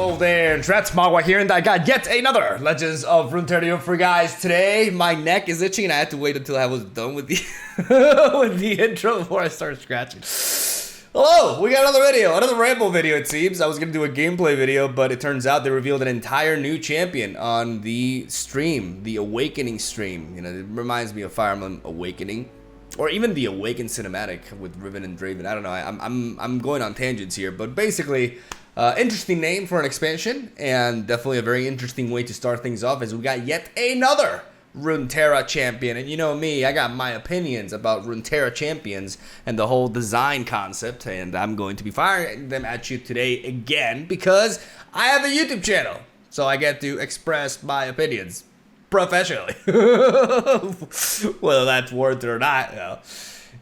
Hello there, MegaMogwai here, and I got yet another Legends of Runeterra for you guys. Today, my neck is itching, and I had to wait until I was done with the with the intro before I started scratching. Hello, we got another video, another ramble video it seems. I was going to do a gameplay video, but it turns out they revealed an entire new champion on the stream, the Awakening stream. You know, it reminds me of Fire Emblem Awakening. Or even the Awaken cinematic with Riven and Draven. I don't know. I'm going on tangents here, but basically, interesting name for an expansion, and definitely a very interesting way to start things off. As we got yet another Runeterra champion, and you know me, I got my opinions about Runeterra champions and the whole design concept, and I'm going to be firing them at you today again because I have a YouTube channel, so I get to express my opinions professionally. Whether that's worth it or not, you know,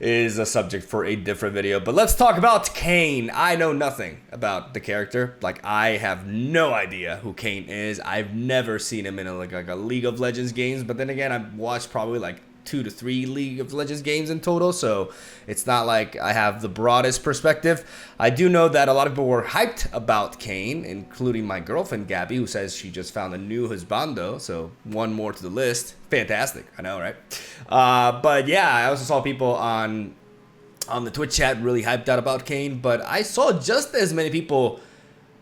is a subject for a different video. But let's talk about Kayn. I know nothing about the character. Like, I have no idea who Kayn is. I've never seen him in a League of Legends games. But then again, I've watched probably like 2 to 3 League of Legends games in total, so it's not like I have the broadest perspective. I do know that a lot of people were hyped about Kayn, including my girlfriend Gabby, who says she just found a new husbando, so one more to the list. Fantastic, I know, right? But yeah, I also saw people on the Twitch chat really hyped out about Kayn, but I saw just as many people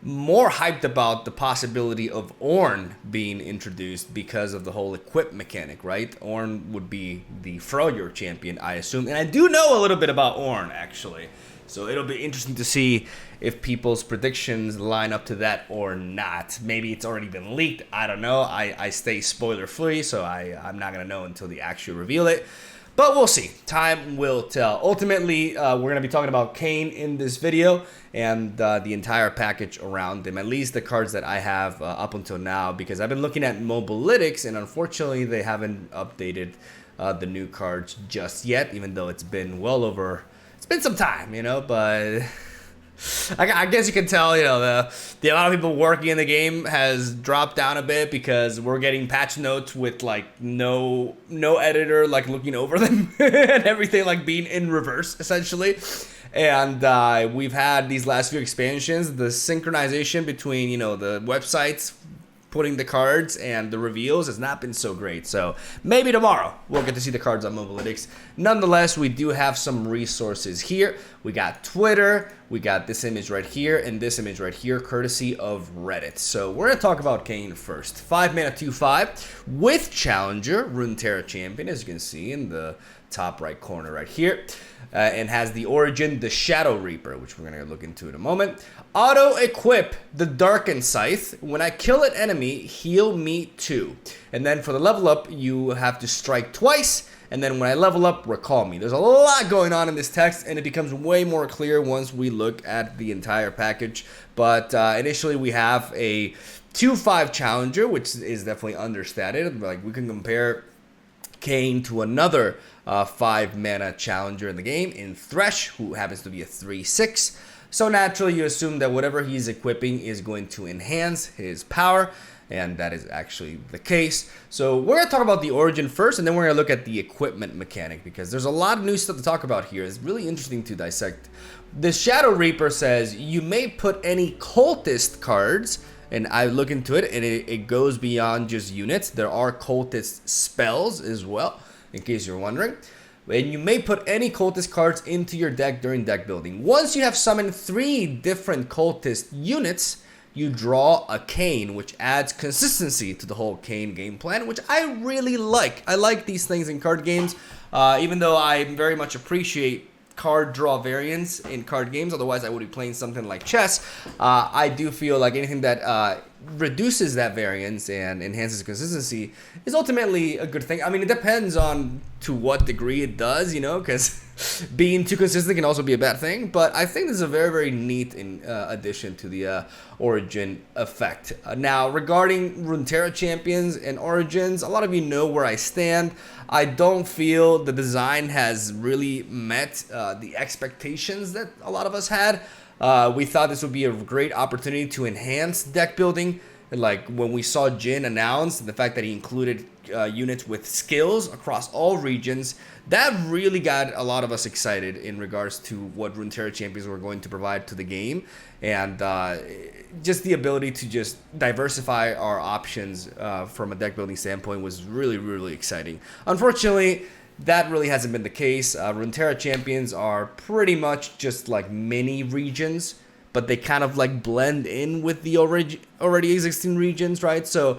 more hyped about the possibility of Ornn being introduced because of the whole equip mechanic, right? Ornn would be the Freljord champion, I assume. And I do know a little bit about Ornn, actually. So it'll be interesting to see if people's predictions line up to that or not. Maybe it's already been leaked. I don't know. I stay spoiler-free, so I'm not going to know until they actually reveal it. But we'll see. Time will tell. Ultimately, we're going to be talking about Kayn in this video and the entire package around him, at least the cards that I have up until now, because I've been looking at Mobalytics, and unfortunately, they haven't updated the new cards just yet, even though it's been well over, it's been some time, you know, but I guess you can tell, you know, the amount of people working in the game has dropped down a bit because we're getting patch notes with like no editor like looking over them and everything like being in reverse essentially. And we've had these last few expansions, the synchronization between, you know, the websites putting the cards and the reveals has not been so great. So maybe tomorrow we'll get to see the cards on Mobalytics. Nonetheless, we do have some resources here. We got Twitter, we got this image right here, and this image right here, courtesy of Reddit. So we're going to talk about Kayn first. 5 mana 2/5 with Challenger, Runeterra champion, as you can see in the top right corner right here. And has the origin, the Shadow Reaper, which we're going to look into in a moment. Auto-equip the Darkened Scythe. When I kill an enemy, heal me 2. And then for the level up, you have to strike twice. And then when I level up, recall me. There's a lot going on in this text, and it becomes way more clear once we look at the entire package. But initially, we have a 2/5 Challenger, which is definitely understated. Like, we can compare Kayn to another 5 mana challenger in the game in Thresh, who happens to be a 3/6. So naturally you assume that whatever he's equipping is going to enhance his power, and that is actually the case. So we're going to talk about the origin first, and then we're going to look at the equipment mechanic, because there's a lot of new stuff to talk about here. It's really interesting to dissect. The Shadow Reaper says you may put any cultist cards, and I look into it, and it goes beyond just units. There are cultist spells as well, in case you're wondering. And you may put any cultist cards into your deck during deck building. Once you have summoned 3 different cultist units, you draw a Kayn, which adds consistency to the whole Kayn game plan, which I really like. I like these things in card games, even though I very much appreciate card draw variants in card games. Otherwise, I would be playing something like chess. I do feel like anything that reduces that variance and enhances consistency is ultimately a good thing. I mean, it depends on to what degree it does, you know, because being too consistent can also be a bad thing. But I think this is a very, very neat addition to the origin effect. Now, regarding Runeterra champions and origins, a lot of you know where I stand. I don't feel the design has really met the expectations that a lot of us had. We thought this would be a great opportunity to enhance deck building, Like when we saw Jin announce, the fact that he included units with skills across all regions, that really got a lot of us excited in regards to what Runeterra champions were going to provide to the game. And just the ability to just diversify our options from a deck building standpoint was really, really exciting. Unfortunately, that really hasn't been the case. Runeterra champions are pretty much just like mini regions, but they kind of like blend in with the already existing regions, right? So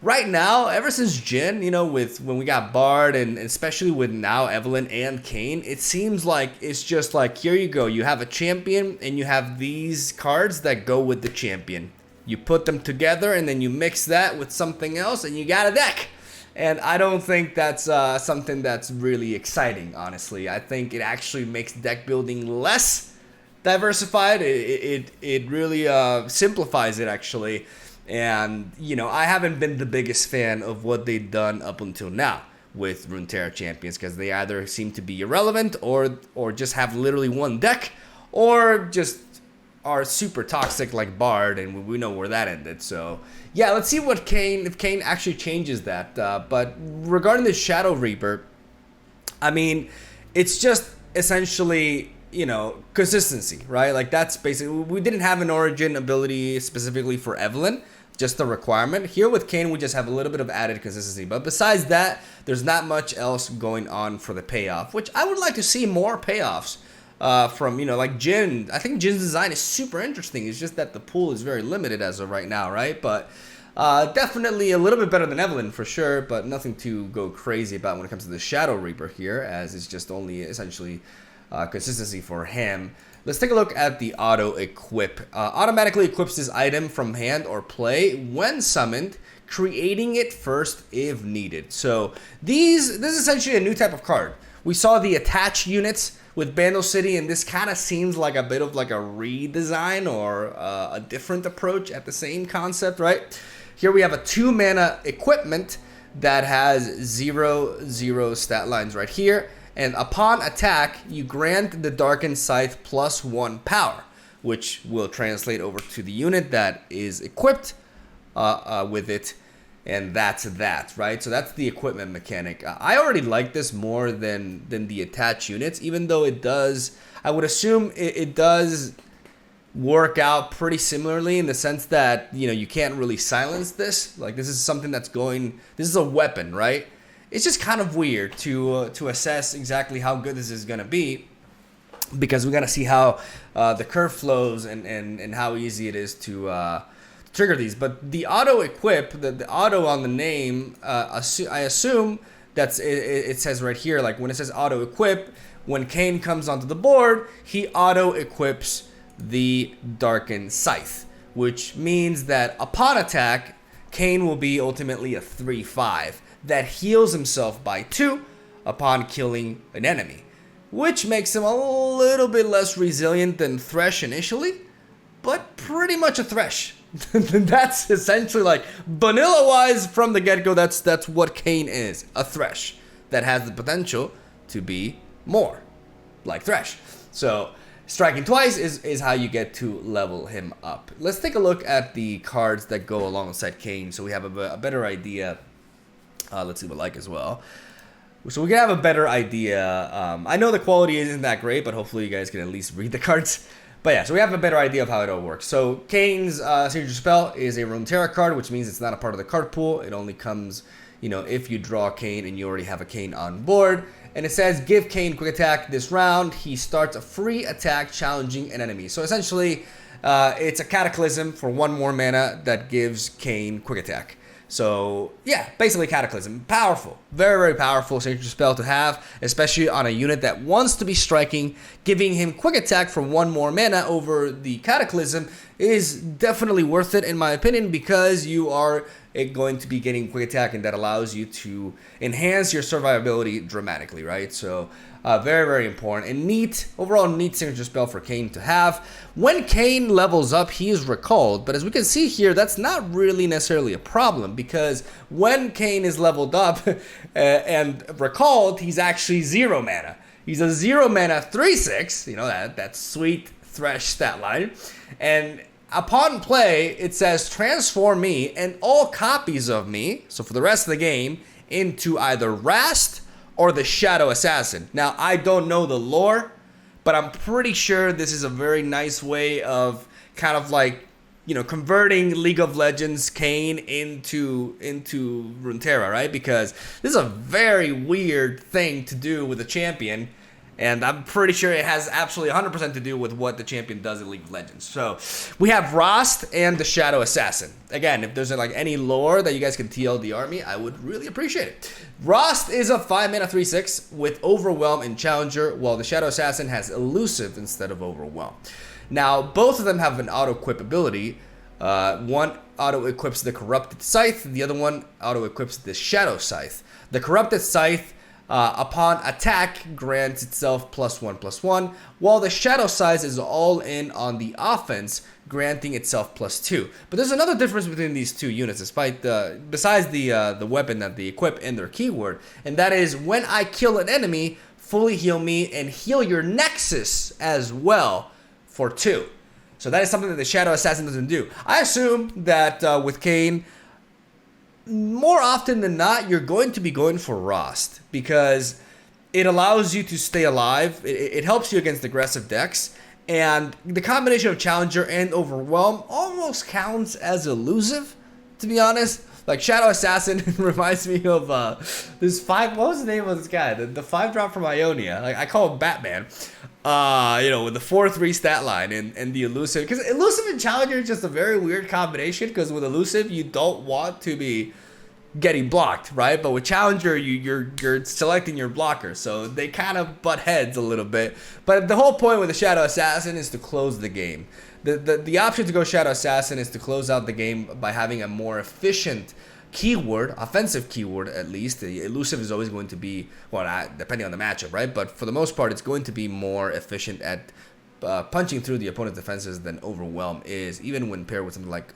right now, ever since Jin, you know, with when we got Bard and especially with now Evelynn and Kayn, it seems like it's just like, here you go. You have a champion and you have these cards that go with the champion. You put them together and then you mix that with something else and you got a deck. And I don't think that's something that's really exciting, honestly. I think it actually makes deck building less diversified. It really simplifies it, actually. And, you know, I haven't been the biggest fan of what they've done up until now with Runeterra champions, because they either seem to be irrelevant or just have literally one deck, or just are super toxic like Bard, and we know where that ended. So yeah, let's see what if Kayn actually changes that. But regarding the Shadow Reaper, I mean, it's just essentially, you know, consistency, right? Like that's basically, we didn't have an origin ability specifically for Evelynn, just the requirement. Here with Kayn, we just have a little bit of added consistency. But besides that, there's not much else going on for the payoff, which I would like to see more payoffs from, you know, like Jin. I think Jin's design is super interesting. It's just that the pool is very limited as of right now, right? But definitely a little bit better than Evelynn for sure, but nothing to go crazy about when it comes to the Shadow Reaper here, as it's just only essentially consistency for him. Let's take a look at the auto equip. Automatically equips this item from hand or play when summoned, creating it first if needed. So this is essentially a new type of card. We saw the attach units with Bandle City, and this kind of seems like a bit of like a redesign or a different approach at the same concept, right? Here we have a 2-mana equipment that has 0/0 stat lines right here. And upon attack, you grant the Darkened Scythe +1 power, which will translate over to the unit that is equipped with it. And that's that, right? So that's the equipment mechanic. I already like this more than the attached units, even though it does, I would assume it does work out pretty similarly in the sense that, you know, you can't really silence this. Like this is something that's this is a weapon, right? It's just kind of weird to assess exactly how good this is going to be, because we got to see how the curve flows and how easy it is to trigger these. But the auto equip, the auto on the name, I assume that's it says right here, like when it says auto equip, when Kayn comes onto the board, he auto equips the Darkened Scythe, which means that upon attack, Kayn will be ultimately a 3/5 that heals himself by 2 upon killing an enemy, which makes him a little bit less resilient than Thresh initially, but pretty much a Thresh. That's essentially, like, vanilla-wise from the get-go, that's what Kayn is, a Thresh that has the potential to be more like Thresh. So striking twice is how you get to level him up. Let's take a look at the cards that go alongside Kayn so we have a better idea. Let's see what like as well. So we can have a better idea. I know the quality isn't that great, but hopefully you guys can at least read the cards. But yeah, so we have a better idea of how it all works. So Kayn's signature spell is a Runeterra card, which means it's not a part of the card pool. It only comes, you know, if you draw Kayn and you already have a Kayn on board. And it says, give Kayn quick attack this round. He starts a free attack challenging an enemy. So essentially, it's a Cataclysm for 1 more mana that gives Kayn quick attack. So yeah, basically Cataclysm. Powerful. Very, very powerful signature spell to have, especially on a unit that wants to be striking. Giving him quick attack for 1 more mana over the Cataclysm is definitely worth it in my opinion, because you are going to be getting quick attack, and that allows you to enhance your survivability dramatically, right? So very, very important and neat, overall neat signature spell for Kayn to have. When Kayn levels up, he is recalled, but as we can see here, that's not really necessarily a problem, because when Kayn is leveled up and recalled, he's actually 0 mana. He's a 0 mana 3/6, you know, that sweet Thresh stat line, and upon play, it says transform me and all copies of me, so for the rest of the game, into either Rast or the Shadow Assassin. Now, I don't know the lore, but I'm pretty sure this is a very nice way of kind of like, you know, converting League of Legends Kayn into Runeterra, right? Because this is a very weird thing to do with a champion, and I'm pretty sure it has absolutely 100% to do with what the champion does in League of Legends. So we have Rast and the Shadow Assassin. Again, if there's like any lore that you guys can TLDR me, I would really appreciate it. Rast is a 5-mana 3/6 with Overwhelm and Challenger, while the Shadow Assassin has Elusive instead of Overwhelm. Now, both of them have an auto-equip ability. One auto-equips the Corrupted Scythe, the other one auto-equips the Shadow Scythe. The Corrupted Scythe, upon attack, grants itself +1/+1, while the Shadow Scythe is all in on the offense, granting itself +2. But there's another difference between these two units, besides the weapon that they equip and their keyword, and that is when I kill an enemy, fully heal me and heal your Nexus as well for 2. So that is something that the Shadow Assassin doesn't do. I assume that with Kayn, more often than not, you're going to be going for Rast because it allows you to stay alive. It helps you against aggressive decks. And the combination of Challenger and Overwhelm almost counts as elusive, to be honest. Like, Shadow Assassin reminds me of this what was the name of this guy? The 5-drop from Ionia. Like, I call him Batman. You know, with the 4/3 stat line and the elusive. Because elusive and Challenger is just a very weird combination, because with elusive, you don't want to be getting blocked, right? But with Challenger, you're selecting your blocker, so they kind of butt heads a little bit. But the whole point with the Shadow Assassin is to close the game. The option to go Shadow Assassin is to close out the game by having a more efficient keyword, offensive keyword at least. The elusive is always going to be, well, depending on the matchup, right? But for the most part, it's going to be more efficient at punching through the opponent's defenses than Overwhelm is, even when paired with something like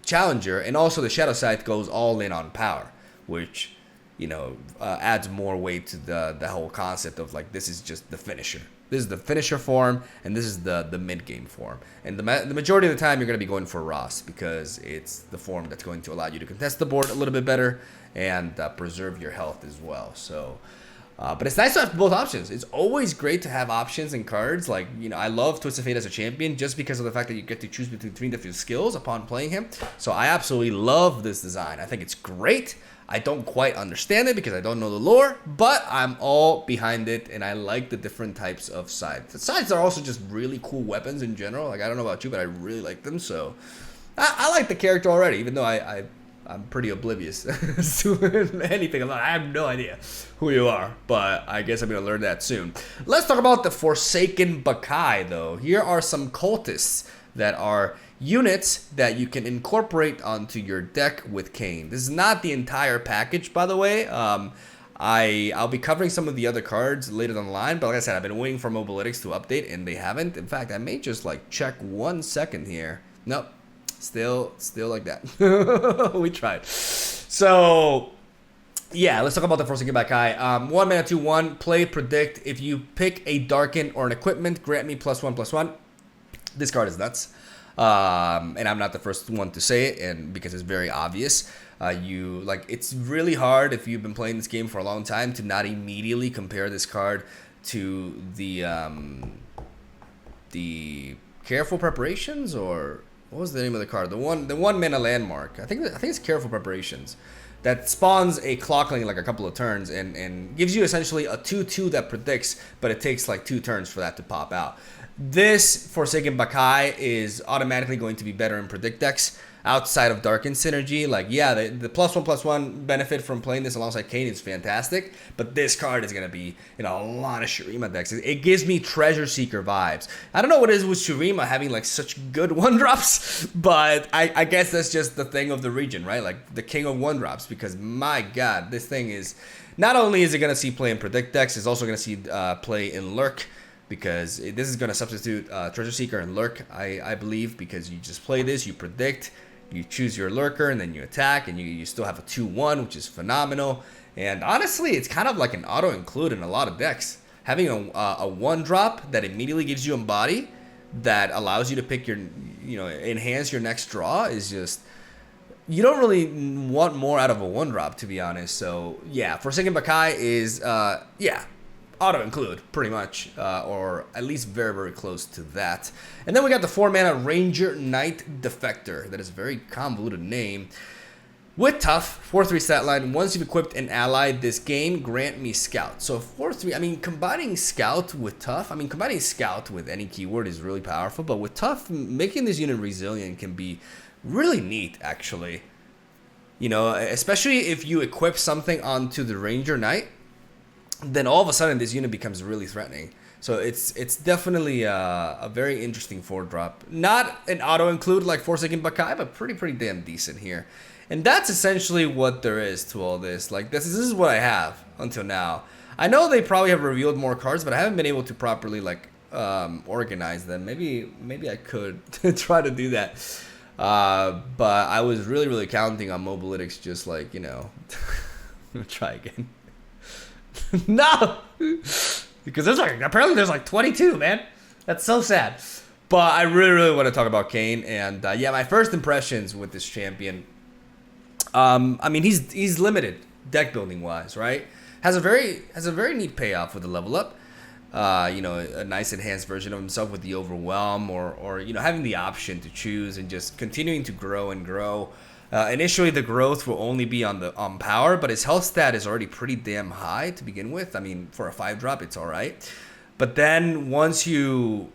Challenger. And also the Shadow Scythe goes all in on power, which, you know, adds more weight to the whole concept of like, this is just the finisher. This is the finisher form, and this is the mid-game form. And the majority of the time, you're going to be going for Rast because it's the form that's going to allow you to contest the board a little bit better and preserve your health as well. So, but it's nice to have both options. It's always great to have options and cards. Like, you know, I love Twisted Fate as a champion just because of the fact that you get to choose between 3 different skills upon playing him. So I absolutely love this design. I think it's great. I don't quite understand it because I don't know the lore, but I'm all behind it, and I like the different types of scythes. The scythes are also just really cool weapons in general. Like, I don't know about you, but I really like them. So I like the character already, even though I'm pretty oblivious to anything about it. I have no idea who you are, but I guess I'm going to learn that soon. Let's talk about the Forsaken Bakai, though. Here are some cultists that are units that you can incorporate onto your deck with Kayn. This is not the entire package, by the way. I'll be covering some of the other cards later down the line, but like I said, I've been waiting for Mobalytics to update, and they haven't. In fact, I may just like check 1 second here. Nope, still like that. We tried. So yeah, let's talk about the Forsaken Bakai. 1 mana 2/1, play predict. If you pick a Darken or an equipment, grant me +1/+1. This card is nuts. And I'm not the first one to say it, and because it's very obvious. It's really hard if you've been playing this game for a long time to not immediately compare this card to the Careful Preparations, or what was the name of the card? The one mana landmark. I think it's Careful Preparations, that spawns a Clockling like a couple of turns and gives you essentially a 2/2 that predicts, but it takes like 2 turns for that to pop out. This Forsaken Bakai is automatically going to be better in predict decks outside of Darken synergy. Like, yeah, the +1/+1 benefit from playing this alongside Kayn is fantastic, but this card is going to be in a lot of Shurima decks. It gives me Treasure Seeker vibes. I don't know what it is with Shurima having like such good 1-drops, but I guess that's just the thing of the region, right? Like the king of 1-drops, because my god, this thing is, not only is it going to see play in predict decks, it's also going to see play in Lurk, because this is going to substitute Treasure Seeker and Lurk, I believe, because you just play this, you predict, you choose your Lurker, and then you attack, and you still have a 2/1, which is phenomenal. And honestly, it's kind of like an auto-include in a lot of decks. Having a 1-drop that immediately gives you Embody, that allows you to pick enhance your next draw is just, you don't really want more out of a 1-drop, to be honest. So yeah, Forsaken Bakai is auto include pretty much, or at least very, very close to that. And then we got the 4-mana Ranger Knight Defector. That is a very convoluted name. With Tough, 4/3 stat line. Once you've equipped an ally this game, grant me Scout. So 4/3, I mean, combining Scout with Tough, combining Scout with any keyword is really powerful, but with Tough, making this unit resilient can be really neat, actually. Especially if you equip something onto the Ranger Knight, then all of a sudden this unit becomes really threatening. So it's definitely a very interesting 4-drop. Not an auto-include like Forsaken Bakai, but pretty damn decent here. And that's essentially what there is to all this. Like, this is what I have until now. I know they probably have revealed more cards, but I haven't been able to properly, like, organize them. Maybe I could try to do that. But I was really counting on Mobalytics just like, try again. No! Because apparently there's like 22, man. That's so sad. But I really want to talk about Kayn. And yeah, my first impressions with this champion. He's limited deck building wise, right? Has a very neat payoff with the level up. A nice enhanced version of himself with the Overwhelm, or having the option to choose and just continuing to grow and grow. Initially, the growth will only be on power, but his health stat is already pretty damn high to begin with. I mean, for a 5-drop, it's all right. But then once you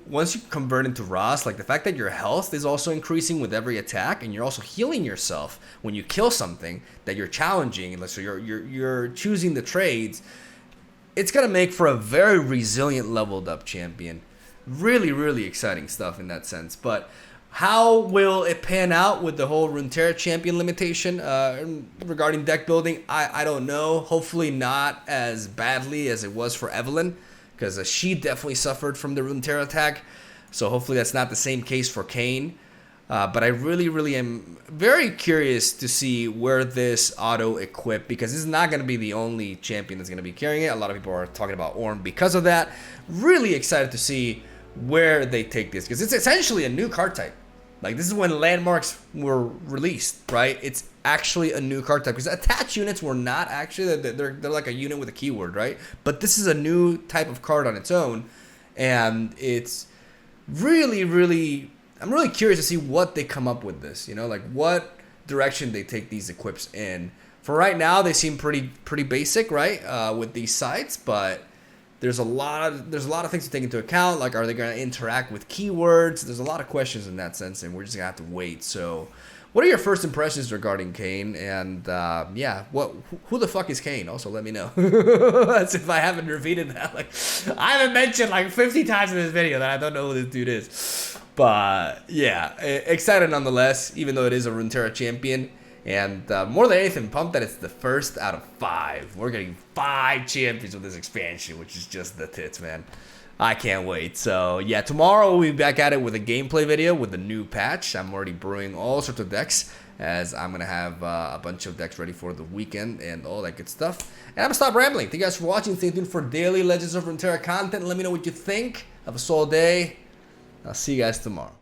convert into Ross, like the fact that your health is also increasing with every attack, and you're also healing yourself when you kill something that you're challenging, so you're choosing the trades. It's gonna make for a very resilient leveled up champion. Really exciting stuff in that sense. But how will it pan out with the whole Runeterra champion limitation regarding deck building? I don't know. Hopefully not as badly as it was for Evelyn, because she definitely suffered from the Runeterra attack. So hopefully that's not the same case for Kayn. But I really am very curious to see where this auto-equip, because this is not going to be the only champion that's going to be carrying it. A lot of people are talking about Ornn because of that. Really excited to see where they take this, because it's essentially a new card type. Like, this is when landmarks were released, right? It's actually a new card type, because attached units were not actually, they're like a unit with a keyword, right? But this is a new type of card on its own, and it's really I'm really curious to see what they come up with this, like what direction they take these equips in. For right now, they seem pretty basic, right? With these sites, but there's a lot of things to take into account. Like, are they going to interact with keywords? There's a lot of questions in that sense, and we're just gonna have to wait. So, what are your first impressions regarding Kayn? And yeah, who the fuck is Kayn? Also, let me know. As if I haven't repeated that. Like, I haven't mentioned like 50 times in this video that I don't know who this dude is. But yeah, excited nonetheless, even though it is a Runeterra champion. And more than anything, pumped that it's the first out of 5. We're getting 5 champions with this expansion, which is just the tits, man. I can't wait. So yeah, tomorrow we'll be back at it with a gameplay video with the new patch. I'm already brewing all sorts of decks, as I'm going to have a bunch of decks ready for the weekend and all that good stuff. And I'm going to stop rambling. Thank you guys for watching. Stay tuned for daily Legends of Runeterra content. Let me know what you think. Have a solid day. I'll see you guys tomorrow.